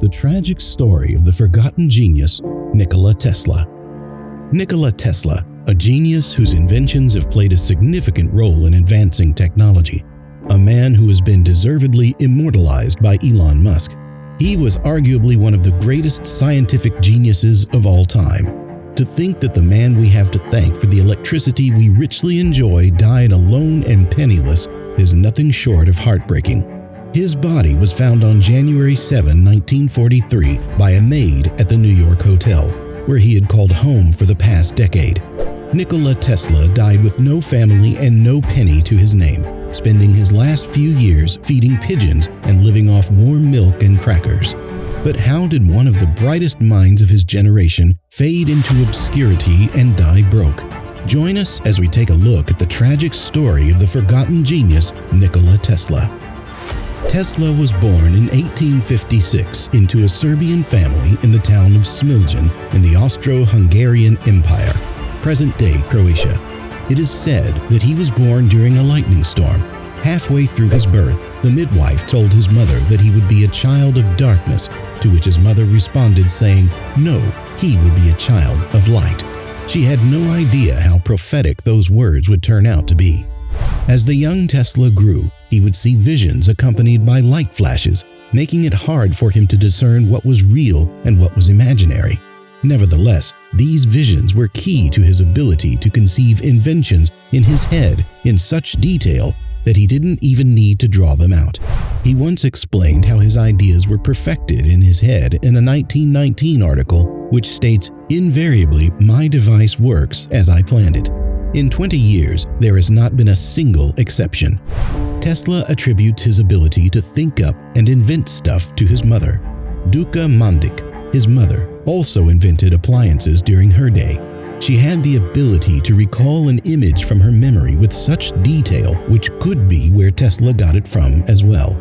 the tragic story of the forgotten genius, Nikola Tesla. Nikola Tesla, a genius whose inventions have played a significant role in advancing technology, a man who has been deservedly immortalized by Elon Musk. He was arguably one of the greatest scientific geniuses of all time. To think that the man we have to thank for the electricity we richly enjoy died alone and penniless is nothing short of heartbreaking. His body was found on January 7, 1943 by a maid at the New York hotel, where he had called home for the past decade. Nikola Tesla died with no family and no penny to his name, spending his last few years feeding pigeons and living off warm milk and crackers. But how did one of the brightest minds of his generation fade into obscurity and die broke? Join us as we take a look at the tragic story of the forgotten genius Nikola Tesla. Tesla was born in 1856 into a Serbian family in the town of Smiljan in the Austro-Hungarian Empire, present-day Croatia. It is said that he was born during a lightning storm. Halfway through his birth, the midwife told his mother that he would be a child of darkness, to which his mother responded saying, "No, he will be a child of light." She had no idea how prophetic those words would turn out to be. As the young Tesla grew, he would see visions accompanied by light flashes, making it hard for him to discern what was real and what was imaginary. Nevertheless, these visions were key to his ability to conceive inventions in his head in such detail that he didn't even need to draw them out. He once explained how his ideas were perfected in his head in a 1919 article which states, "Invariably, my device works as I planned it." In 20 years, there has not been a single exception. Tesla attributes his ability to think up and invent stuff to his mother. Duka Mandik, his mother, also invented appliances during her day. She had the ability to recall an image from her memory with such detail, which could be where Tesla got it from as well.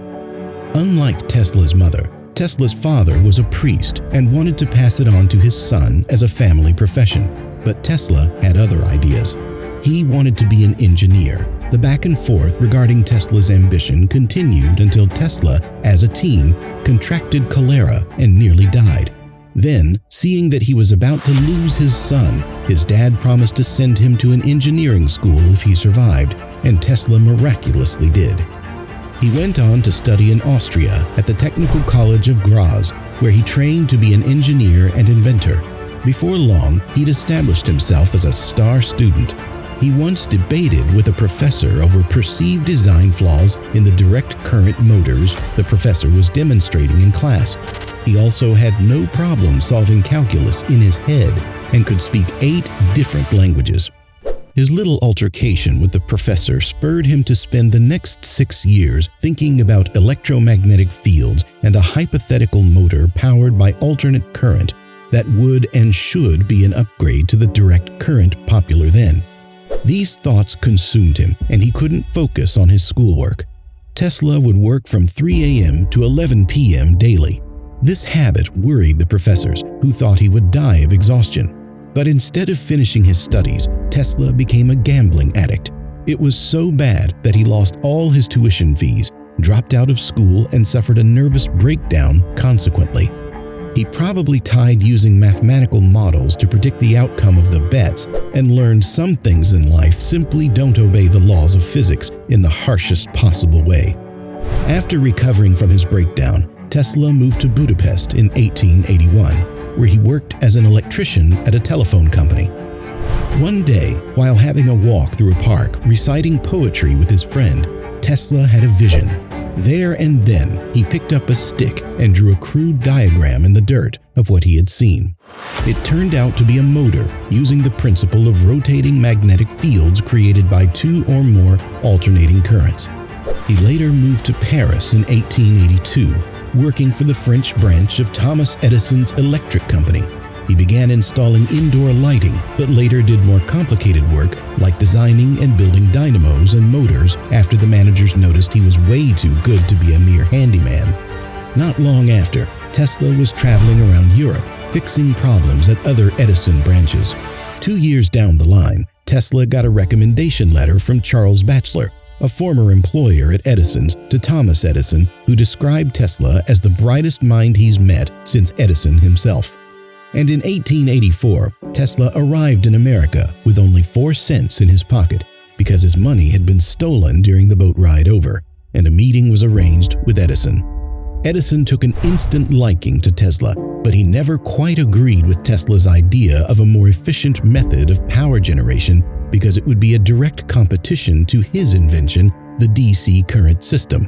Unlike Tesla's mother, Tesla's father was a priest and wanted to pass it on to his son as a family profession, but Tesla had other ideas. He wanted to be an engineer. The back and forth regarding Tesla's ambition continued until Tesla, as a teen, contracted cholera and nearly died. Then, seeing that he was about to lose his son, his dad promised to send him to an engineering school if he survived, and Tesla miraculously did. He went on to study in Austria at the Technical College of Graz, where he trained to be an engineer and inventor. Before long, he'd established himself as a star student. He once debated with a professor over perceived design flaws in the direct current motors the professor was demonstrating in class. He also had no problem solving calculus in his head and could speak 8 different languages. His little altercation with the professor spurred him to spend the next 6 years thinking about electromagnetic fields and a hypothetical motor powered by alternate current that would and should be an upgrade to the direct current popular then. These thoughts consumed him, and he couldn't focus on his schoolwork. Tesla would work from 3 a.m. to 11 p.m. daily. This habit worried the professors, who thought he would die of exhaustion. But instead of finishing his studies, Tesla became a gambling addict. It was so bad that he lost all his tuition fees, dropped out of school, and suffered a nervous breakdown consequently. He probably tied using mathematical models to predict the outcome of the bets and learned some things in life simply don't obey the laws of physics in the harshest possible way. After recovering from his breakdown, Tesla moved to Budapest in 1881, where he worked as an electrician at a telephone company. One day, while having a walk through a park reciting poetry with his friend, Tesla had a vision. There and then, he picked up a stick and drew a crude diagram in the dirt of what he had seen. It turned out to be a motor using the principle of rotating magnetic fields created by 2 or more alternating currents. He later moved to Paris in 1882, working for the French branch of Thomas Edison's electric company. He began installing indoor lighting, but later did more complicated work like designing and building dynamos and motors after the managers noticed he was way too good to be a mere handyman. Not long after, Tesla was traveling around Europe, fixing problems at other Edison branches. 2 years down the line, Tesla got a recommendation letter from Charles Batchelor, a former employer at Edison's, to Thomas Edison, who described Tesla as the brightest mind he's met since Edison himself. And in 1884, Tesla arrived in America with only 4 cents in his pocket because his money had been stolen during the boat ride over, and a meeting was arranged with Edison. Edison took an instant liking to Tesla, but he never quite agreed with Tesla's idea of a more efficient method of power generation because it would be a direct competition to his invention, the DC current system.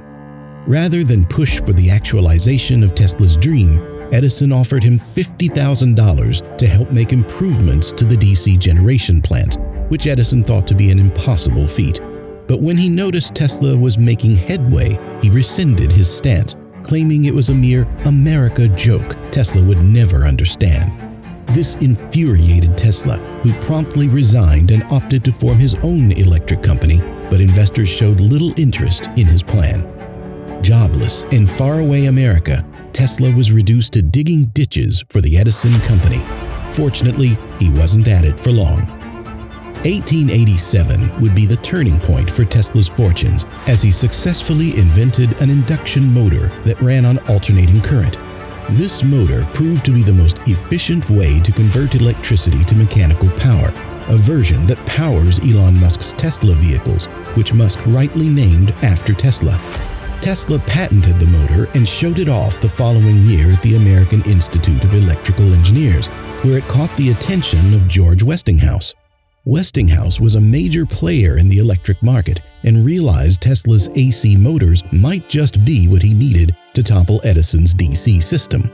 Rather than push for the actualization of Tesla's dream, Edison offered him $50,000 to help make improvements to the DC generation plant, which Edison thought to be an impossible feat. But when he noticed Tesla was making headway, he rescinded his stance, claiming it was a mere America joke Tesla would never understand. This infuriated Tesla, who promptly resigned and opted to form his own electric company, but investors showed little interest in his plan. Jobless in faraway America, Tesla was reduced to digging ditches for the Edison Company. Fortunately, he wasn't at it for long. 1887 would be the turning point for Tesla's fortunes as he successfully invented an induction motor that ran on alternating current. This motor proved to be the most efficient way to convert electricity to mechanical power, a version that powers Elon Musk's Tesla vehicles, which Musk rightly named after Tesla. Tesla patented the motor and showed it off the following year at the American Institute of Electrical Engineers, where it caught the attention of George Westinghouse. Westinghouse was a major player in the electric market and realized Tesla's AC motors might just be what he needed to topple Edison's DC system.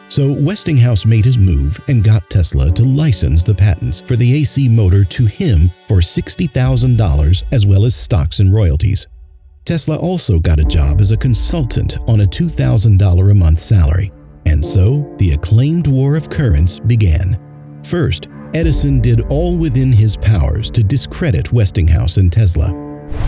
So Westinghouse made his move and got Tesla to license the patents for the AC motor to him for $60,000 as well as stocks and royalties. Tesla also got a job as a consultant on a $2,000 a month salary. And so the acclaimed war of currents began. First, Edison did all within his powers to discredit Westinghouse and Tesla,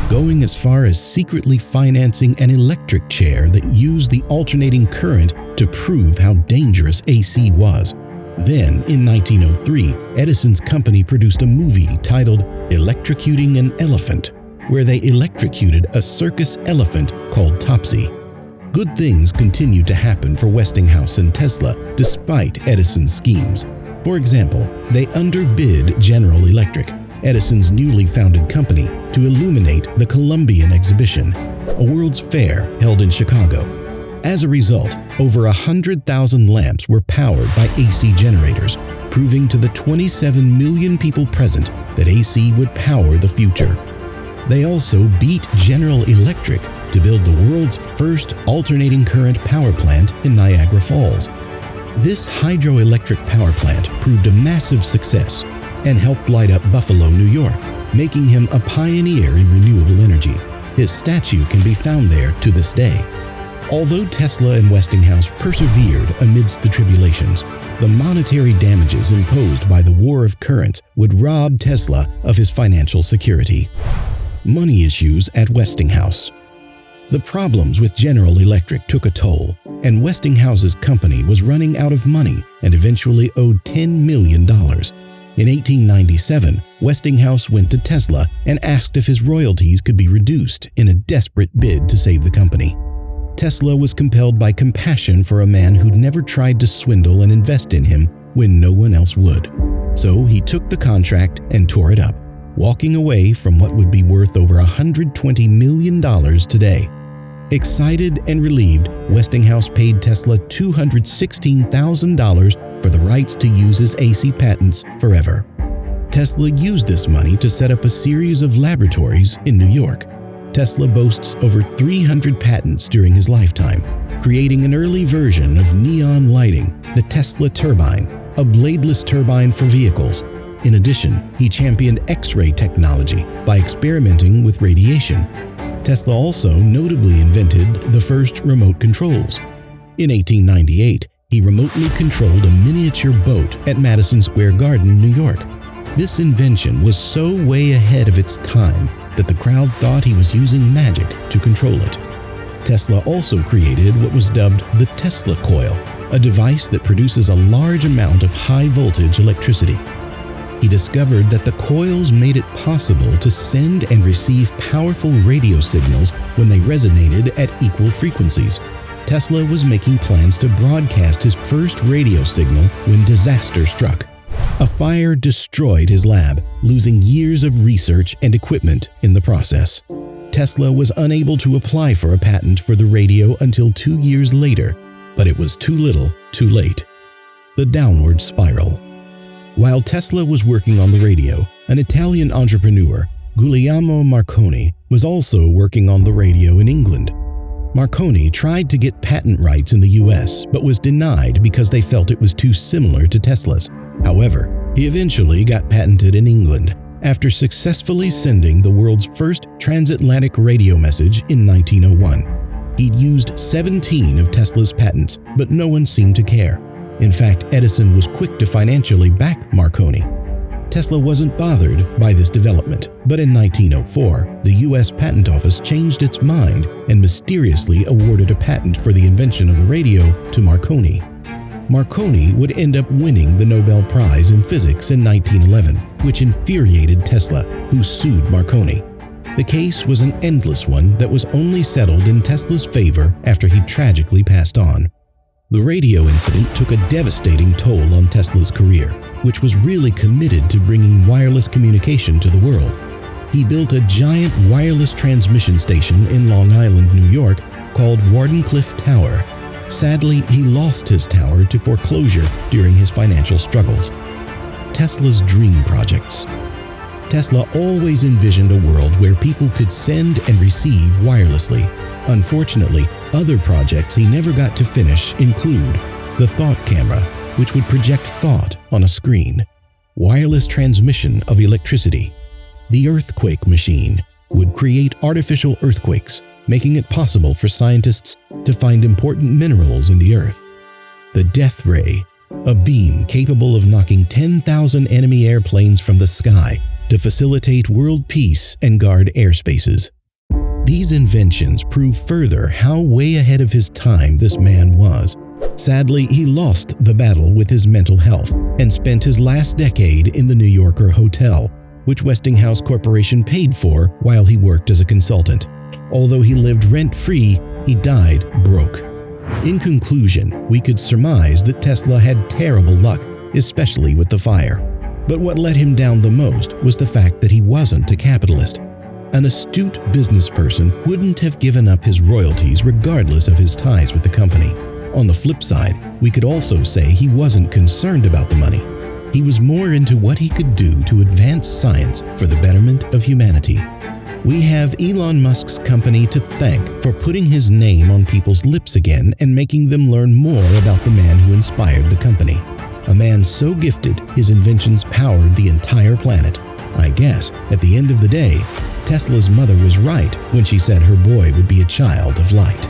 going as far as secretly financing an electric chair that used the alternating current to prove how dangerous AC was. Then, in 1903, Edison's company produced a movie titled Electrocuting an Elephant, where they electrocuted a circus elephant called Topsy. Good things continued to happen for Westinghouse and Tesla despite Edison's schemes. For example, they underbid General Electric, Edison's newly founded company, to illuminate the Columbian Exhibition, a World's Fair held in Chicago. As a result, over 100,000 lamps were powered by AC generators, proving to the 27 million people present that AC would power the future. They also beat General Electric to build the world's first alternating current power plant in Niagara Falls. This hydroelectric power plant proved a massive success and helped light up Buffalo, New York, making him a pioneer in renewable energy. His statue can be found there to this day. Although Tesla and Westinghouse persevered amidst the tribulations, the monetary damages imposed by the war of currents would rob Tesla of his financial security. Money issues at Westinghouse. The problems with General Electric took a toll, and Westinghouse's company was running out of money and eventually owed $10 million. In 1897, Westinghouse went to Tesla and asked if his royalties could be reduced in a desperate bid to save the company. Tesla was compelled by compassion for a man who'd never tried to swindle and invest in him when no one else would. So he took the contract and tore it up, walking away from what would be worth over $120 million today. Excited and relieved, Westinghouse paid Tesla $216,000 for the rights to use his AC patents forever. Tesla used this money to set up a series of laboratories in New York. Tesla boasts over 300 patents during his lifetime, creating an early version of neon lighting, the Tesla turbine, a bladeless turbine for vehicles. In addition, he championed X-ray technology by experimenting with radiation. Tesla also notably invented the first remote controls. In 1898, he remotely controlled a miniature boat at Madison Square Garden, New York. This invention was so way ahead of its time that the crowd thought he was using magic to control it. Tesla also created what was dubbed the Tesla coil, a device that produces a large amount of high-voltage electricity. he discovered that the coils made it possible to send and receive powerful radio signals when they resonated at equal frequencies. Tesla was making plans to broadcast his first radio signal when disaster struck. A fire destroyed his lab, losing years of research and equipment in the process. Tesla was unable to apply for a patent for the radio until 2 years later, but it was too little, too late. The downward spiral. While Tesla was working on the radio, an Italian entrepreneur, Guglielmo Marconi, was also working on the radio in England. Marconi tried to get patent rights in the US, but was denied because they felt it was too similar to Tesla's. However, he eventually got patented in England after successfully sending the world's first transatlantic radio message in 1901. He'd used 17 of Tesla's patents, but no one seemed to care. In fact, Edison was quick to financially back Marconi. Tesla wasn't bothered by this development, but in 1904, the US Patent Office changed its mind and mysteriously awarded a patent for the invention of the radio to Marconi. Marconi would end up winning the Nobel Prize in Physics in 1911, which infuriated Tesla, who sued Marconi. The case was an endless one that was only settled in Tesla's favor after he tragically passed on. The radio incident took a devastating toll on Tesla's career, which was really committed to bringing wireless communication to the world. He built a giant wireless transmission station in Long Island, New York, called Wardenclyffe Tower. Sadly, he lost his tower to foreclosure during his financial struggles. Tesla's dream projects. Tesla always envisioned a world where people could send and receive wirelessly. Unfortunately, other projects he never got to finish include the thought camera, which would project thought on a screen, wireless transmission of electricity. The earthquake machine would create artificial earthquakes, making it possible for scientists to find important minerals in the earth. The death ray, a beam capable of knocking 10,000 enemy airplanes from the sky to facilitate world peace and guard airspaces. These inventions prove further how way ahead of his time this man was. Sadly, he lost the battle with his mental health and spent his last decade in the New Yorker hotel, which Westinghouse Corporation paid for while he worked as a consultant. Although he lived rent-free, he died broke. In conclusion, we could surmise that Tesla had terrible luck, especially with the fire. But what let him down the most was the fact that he wasn't a capitalist. An astute business person wouldn't have given up his royalties regardless of his ties with the company. On the flip side, we could also say he wasn't concerned about the money. He was more into what he could do to advance science for the betterment of humanity. We have Elon Musk's company to thank for putting his name on people's lips again and making them learn more about the man who inspired the company. A man so gifted, his inventions powered the entire planet. I guess, at the end of the day, Tesla's mother was right when she said her boy would be a child of light.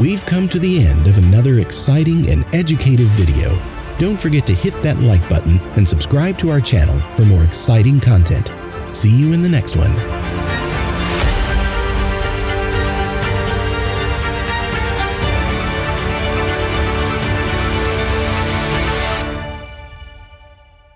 We've come to the end of another exciting and educative video. Don't forget to hit that like button and subscribe to our channel for more exciting content. See you in the next one.